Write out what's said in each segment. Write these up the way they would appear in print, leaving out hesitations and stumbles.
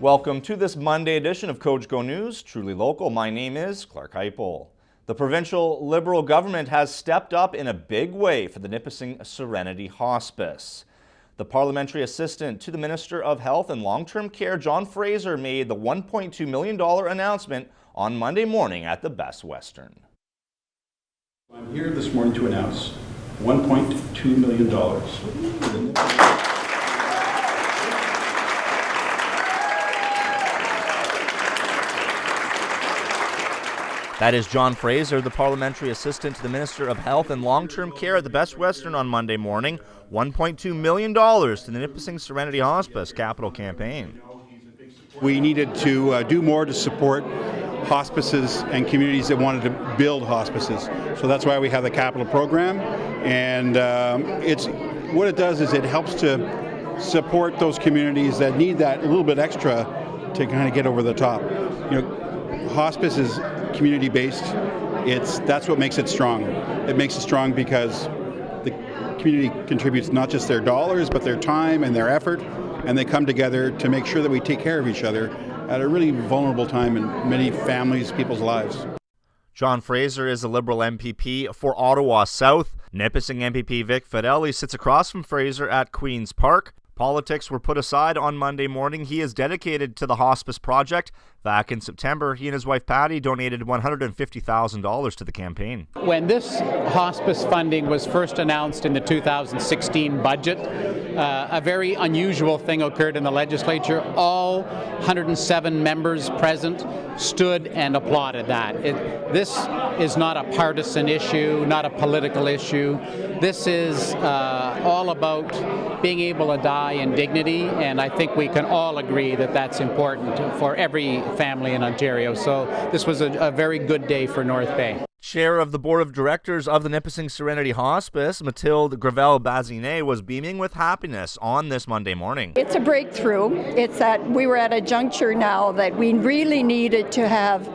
Welcome to this Monday edition of Cogeco News, truly local. My name is Clarke Heipel. The provincial Liberal government has stepped up in a big way for the Nipissing Serenity Hospice. The parliamentary assistant to the Minister of Health and Long-Term Care, John Fraser, made the $1.2 million announcement on Monday morning at the Best Western. I'm here this morning to announce $1.2 million. That is John Fraser, the parliamentary assistant to the Minister of Health and Long-Term Care at the Best Western on Monday morning. $1.2 million to the Nipissing Serenity Hospice capital campaign. We needed to do more to support hospices and communities that wanted to build hospices. So that's why we have the capital program. And what it does is it helps to support those communities that need that little bit extra to kind of get over the top. You know, hospice is community-based. That's what makes it strong. It makes it strong because the community contributes not just their dollars, but their time and their effort, and they come together to make sure that we take care of each other at a really vulnerable time in many families, people's lives. John Fraser is a Liberal MPP for Ottawa South. Nipissing MPP Vic Fideli sits across from Fraser at Queen's Park. Politics were put aside on Monday morning. He is dedicated to the hospice project. Back in September, he and his wife Patty donated $150,000 to the campaign. When this hospice funding was first announced in the 2016 budget, a very unusual thing occurred in the legislature. All 107 members present stood and applauded that. This is not a partisan issue, not a political issue. This is all about being able to die in dignity, and I think we can all agree that that's important for every family in Ontario. So this was a very good day for North Bay. Chair of the Board of Directors of the Nipissing Serenity Hospice, Mathilde Gravel-Bazinet, was beaming with happiness on this Monday morning. It's a breakthrough. It's that we were at a juncture now that we really needed to have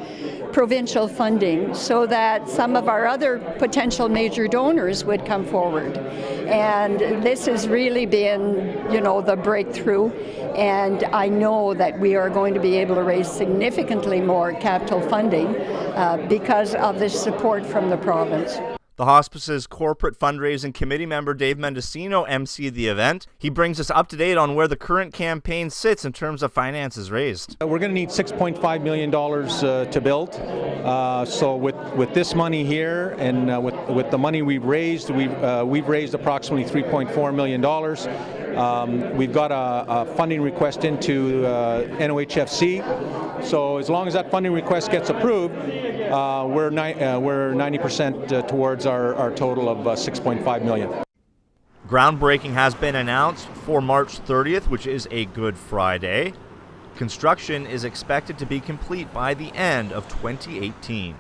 provincial funding so that some of our other potential major donors would come forward. And this has really been, the breakthrough. And I know that we are going to be able to raise significantly more capital funding because of this support from the province. The hospice's corporate fundraising committee member Dave Mendocino emceed the event. He brings us up to date on where the current campaign sits in terms of finances raised. We're going to need $6.5 million to build. So with this money here and with the money we've raised approximately $3.4 million. We've got a funding request into NOHFC. So as long as that funding request gets approved, we're 90% towards our total of $6.5 million. Groundbreaking has been announced for March 30th, which is a Good Friday. Construction is expected to be complete by the end of 2018.